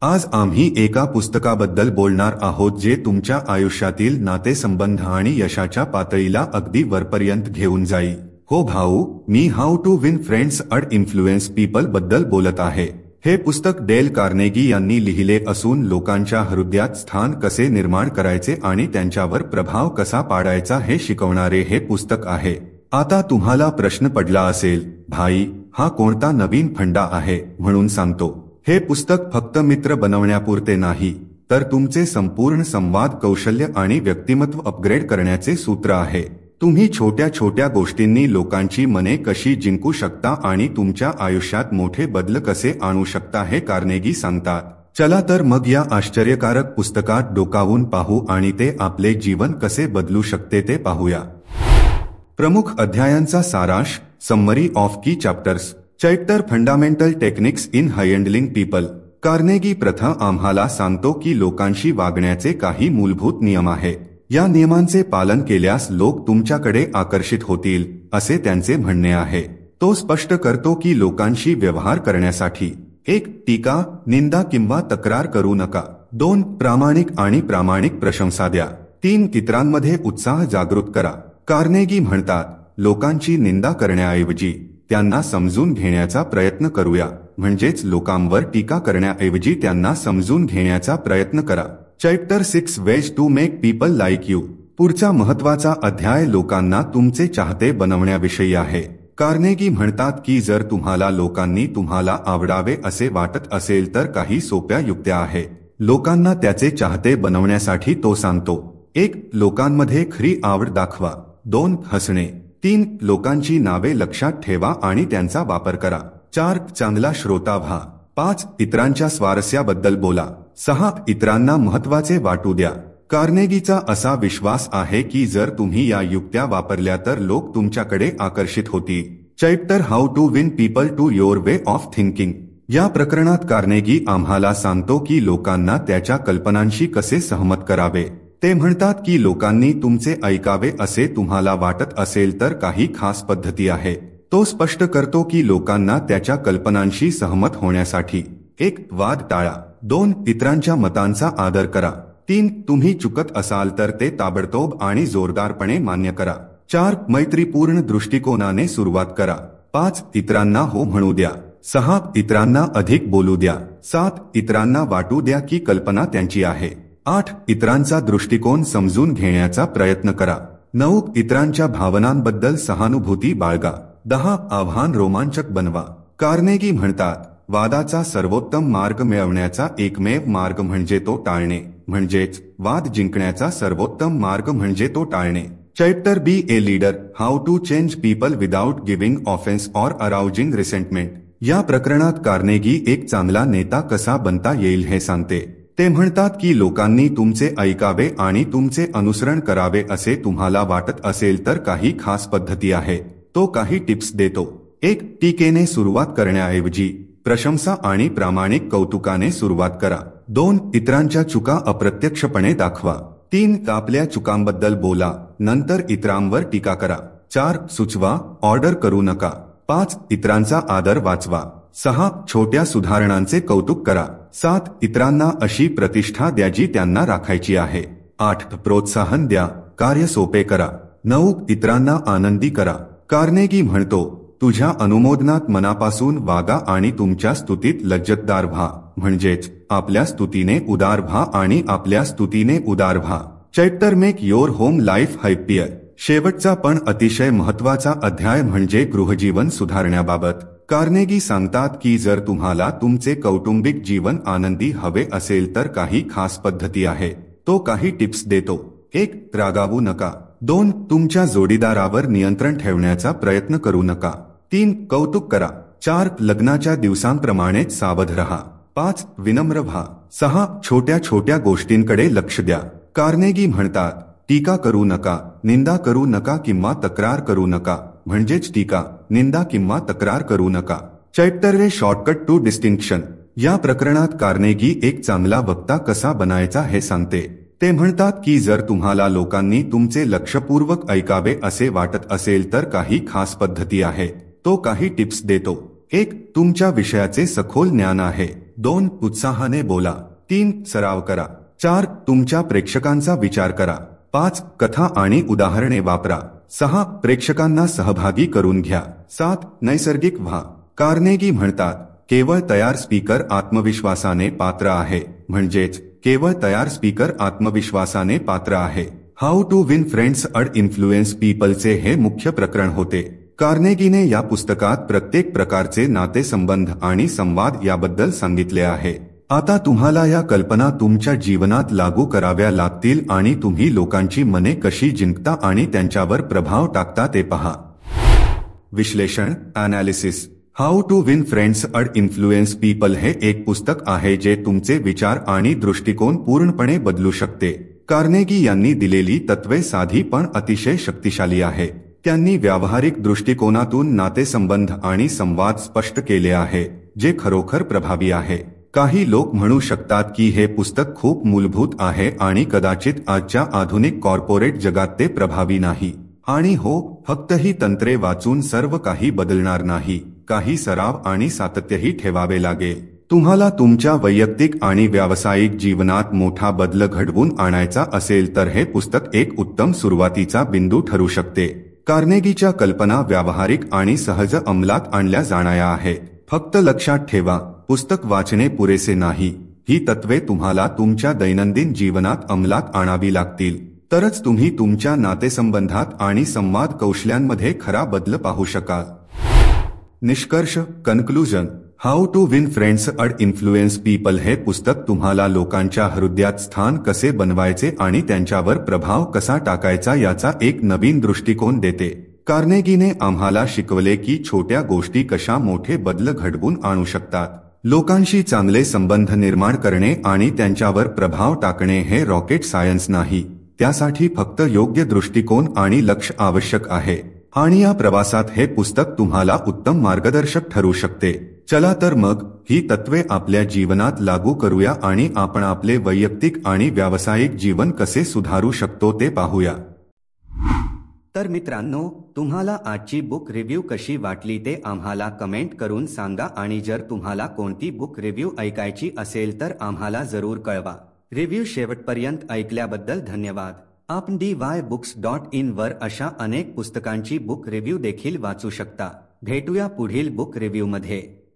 आज आम्ही एका पुस्तकाबद्दल बोलणार आहोत जे तुमच्या आयुष्यातील नातेसंबंध आणि यशाच्या पातळीला अगदी वरपर्यंत घेऊन जाईल. हो भाऊ, मी how to win friends and influence people बद्दल बोलत आहे. हे पुस्तक डेल कार्नेगी यांनी लिहिले असून लोकांच्या हृदयात स्थान कसे निर्माण करायचे आणि त्यांच्यावर प्रभाव कसा पाडायचा हे शिकवणारे हे पुस्तक आहे. आता तुम्हाला प्रश्न पडला असेल, भाई हा कोणता नवीन फंडा आहे म्हणून सांगतो. हे पुस्तक फक्त मित्र बनवण्यापुरते नाही, तर तुमचे संपूर्ण संवाद कौशल्य आणि व्यक्तिमत्व अपग्रेड करण्याचे सूत्र आहे. तुम्ही छोट्या छोट्या गोष्टींनी लोकांची मने कशी जिंकू शकता आणि तुमच्या आयुष्यात मोठे बदल कसे आणू शकता हे कार्नेगी सांगतात. चला तर मग या आश्चर्यकारक पुस्तकात डोकावून पाहू आणि ते आपले जीवन कसे बदलू शकते ते पाहूया. प्रमुख अध्यायांचा सारांश, समरी ऑफ की chapters. Chapter fundamental techniques in handling people. Carnegie प्रथम आम्हाला सांगतो की लोकांशी वागण्याचे काही मूलभूत नियम आहेत. या नियमांचे पालन केल्यास लोक तुमच्याकडे आकर्षित होतील असे त्यांचे म्हणणे आहे. तो स्पष्ट करतो की लोकांशी व्यवहार करण्यासाठी 1. टीका, निंदा किंवा तक्रार करू नका. 2. प्रामाणिक आणि प्रामाणिक प्रशंसा द्या. 3. इतरांमध्ये उत्साह जागृत करा. कार्नेगी म्हणतात, लोकांची निंदा करण्याऐवजी त्यांना समजून घेण्याचा प्रयत्न करूया. म्हणजेच लोकांवर टीका करण्याऐवजी त्यांना समजून घेण्याचा प्रयत्न करा. Chapter 6 ways to make people like you. पुढचा महत्वाचा अध्याय लोकांना तुमचे चाहते बनवण्याविषयी आहे. कार्नेगी म्हणतात की जर तुम्हाला लोकांनी तुम्हाला आवडावे असे वाटत असेल तर काही सोप्या युक्त्या आहेत. लोकांना त्याचे चाहते बनवण्यासाठी तो सांगतो. 1. लोकांमध्ये खरी आवड दाखवा. 2. हसणे. 3. लोकांची नावे लक्षात ठेवा आणि त्यांचा वापर करा. 4. चांगला श्रोता व्हा. 5. इतरांच्या स्वारस्याबद्दल बोला. 6. इतरांना महत्वाचे वाटू द्या. कार्नेगीचा असा विश्वास आहे की जर तुम्ही या युक्त्या वापरल्या तर लोक तुमच्याकडे आकर्षित होतील. Chapter how to win people to your way of thinking. या प्रकरणात कार्नेगी आम्हाला सांगतो की लोकांना त्याच्या कल्पनांशी कसे सहमत करावे. ते म्हणतात की लोकांनी तुमचे ऐकावे असे तुम्हाला वाटत असेल तर काही खास पद्धती आहे. तो स्पष्ट करतो की लोकांना त्याच्या कल्पनांशी सहमत होण्यासाठी 1. वाद टाळा. 2. इतरांच्या मतांचा आदर करा. 3. तुम्ही चुकत असाल तर ते ताबडतोब आणि जोरदारपणे मान्य करा. 4. मैत्रीपूर्ण दृष्टिकोनाने सुरुवात करा. 5. इतरांना हो म्हणू द्या. 6. इतरांना अधिक बोलू द्या. 7. इतरांना वाटू द्या की कल्पना त्यांची आहे. 8. इतरांचा दृष्टिकोन समजून घेण्याचा प्रयत्न करा. 9. इतरांच्या भावनांबद्दल सहानुभूती बाळगा. 10. आव्हान रोमांचक बनवा. कार्नेगी म्हणतात, वादाचा सर्वोत्तम मार्ग मिळवण्याचा एकमेव मार्ग म्हणजे तो टाळणे. म्हणजेच वाद जिंकण्याचा सर्वोत्तम मार्ग म्हणजे तो टाळणे. Chapter B a leader, how to change people without giving offence or arousing resentment. या प्रकरणात कार्नेगी एक चांगला नेता कसा बनता येईल हे सांगते. ते म्हणतात की लोकांनी तुमचे ऐकावे आणि तुमचे अनुसरण करावे असे तुम्हाला वाटत असेल तर काही खास पद्धती आहे. तो काही टिप्स देतो. 1. टीकेने सुरुवात करण्याऐवजी प्रशंसा आणि प्रामाणिक कौतुकाने सुरुवात करा. 2. इतरांच्या चुका अप्रत्यक्षपणे दाखवा. 3. आपल्या चुकांबद्दल बोला, नंतर इतरांवर टीका करा. 4. सुचवा, ऑर्डर करू नका. 5. इतरांचा आदर वाचवा. 6. छोट्या सुधारणांचे कौतुक करा. 7. इतरांना अशी प्रतिष्ठा द्या जी त्यांना राखायची आहे. 8. प्रोत्साहन द्या, कार्य सोपे करा. 9. इतरांना आनंदी करा. कार्नेगी म्हणतो, तुझ्या अनुमोदनात मनापासून वागा आणि तुमच्या स्तुतीत लज्जतदार व्हा. म्हणजेच आपल्या स्तुतीने उदार व्हा आणि आपल्या स्तुतीने उदार व्हा. Chapter make your home life happier. शेवटचा पण अतिशय महत्वाचा अध्याय म्हणजे गृहजीवन सुधारण्याबाबत. कार्नेगी सांगतात की जर तुम्हाला तुमचे कौटुंबिक जीवन आनंदी हवे असेल तर काही खास पद्धती आहे. तो काही टिप्स देतो. 1. रागावू नका. 2. तुमच्या जोडीदारावर नियंत्रण ठेवण्याचा प्रयत्न करू नका. 3. कौतुक करा. 4. लग्नाच्या दिवसांप्रमाणेच सावध रहा. 5. विनम्र व्हा. 6. छोट्या छोट्या गोष्टींकडे लक्ष द्या. कार्नेगी म्हणतात, टीका करू नका, निंदा करू नका किंवा तक्रार करू नका. म्हणजेच टीका, निंदा किंवा तक्रार करू नका. Chapter way shortcut to distinction. या प्रकरणात कार्नेगी एक चांगला वक्ता कसा बनायचा हे सांगते. ते म्हणतात की जर तुम्हाला लोकांनी तुमचे लक्षपूर्वक ऐकावे असे वाटत असेल तर काही खास पद्धती आहे. तो काही टिप्स देतो. 1. तुमच्या विषयाचे सखोल ज्ञान आहे. 2 उत्साहाने बोला. 3 सराव करा. 4 तुमच्या प्रेक्षकांचा विचार करा. 5 कथा आणि उदाहरणे वापरा. 6 प्रेक्षकांना सहभागी करून घ्या. 7 नैसर्गिक व्हा. कार्नेगी म्हणतात, केवळ तयार स्पीकर आत्मविश्वासाने पात्र आहे. म्हणजेच केवळ तयार स्पीकर आत्मविश्वासाने पात्र आहे. How to win friends and influence पीपलचे हे मुख्य प्रकरण होते. कार्नेगीने या पुस्तकात प्रत्येक प्रकारचे नातेसंबंध आणि संवाद याबद्दल सांगितले आहे. आता तुम्हाला या कल्पना तुमच्या जीवनात लागू कराव्या लागतील आणि तुम्ही लोकांची मने कशी जिंकता आणि त्यांच्यावर प्रभाव टाकता ते पहा. विश्लेषण analysis. How to win friends and influence people हे एक पुस्तक आहे जे तुमचे विचार आणि दृष्टिकोन पूर्णपणे बदलू शकते. कार्नेगी यांनी दिलेली तत्त्वे साधी पण अतिशय शक्तिशाली आहे. त्यांनी व्यावहारिक दृष्टिकोनातून नातेसंबंध आणि संवाद स्पष्ट केले आहे, जे खरोखर प्रभावी आहे. काही लोक म्हणू शकतात की हे पुस्तक खूप मूलभूत आहे आणि कदाचित आजच्या आधुनिक कॉर्पोरेट जगात ते प्रभावी नाही. आणि हो, फक्त ही तंत्रे वाचून सर्व काही बदलणार नाही. काही सराव आणि सातत्यही ठेवावे लागेल. तुम्हाला तुमच्या वैयक्तिक आणि व्यावसायिक जीवनात मोठा बदल घडवून आणायचा असेल तर हे पुस्तक एक उत्तम सुरुवातीचा बिंदू ठरू शकते. कार्नेगीच्या कल्पना व्यावहारिक आणि सहज अंमलात आणल्या जाणाऱ्या आहेत. फक्त लक्षात ठेवा, पुस्तक वाचणे पुरेसे नाही. ही तत्त्वे तुम्हाला तुमच्या दैनंदिन जीवनात अंमलात आणावी लागतील. तरच तुम्ही तुमच्या नातेसंबंधात आणि संवाद कौशल्यांमध्ये खरा बदल पाहू शकाल. निष्कर्ष conclusion. How to win friends and influence people हे पुस्तक तुम्हाला लोकांच्या हृदयात स्थान कसे बनवायचे आणि त्यांच्यावर प्रभाव कसा टाकायचा याचा एक नवीन दृष्टिकोन देते. कार्नेगीने आम्हाला शिकवले की छोट्या गोष्टी कशा मोठे बदल घडवून आणू शकतात. लोकांशी चांगले संबंध निर्माण करणे आणि त्यांच्यावर प्रभाव टाकणे हे रॉकेट सायन्स नाही. त्यासाठी फक्त योग्य दृष्टिकोन आणि लक्ष आवश्यक आहे. आणि या प्रवासात हे पुस्तक तुम्हाला उत्तम मार्गदर्शक ठरू शकते. चला तर मग ही तत्त्वे आपल्या जीवनात लागू करूया आणि आपण आपले वैयक्तिक आणि व्यावसायिक जीवन कसे सुधारू शकतो ते पाहूया. तर मित्रांनो, तुम्हाला आजची बुक रिव्ह्यू कशी वाटली ते आम्हाला कमेंट करून सांगा आणि जर तुम्हाला कोणती बुक रिव्ह्यू ऐकायची असेल तर आम्हाला जरूर कळवा. रिव्ह्यू शेवटपर्यंत ऐकल्याबद्दल धन्यवाद. आपण dybooks.in वर अशा अनेक पुस्तकांची बुक रिव्ह्यू देखील वाचू शकता. भेटूया पुढील बुक रिव्ह्यूमध्ये.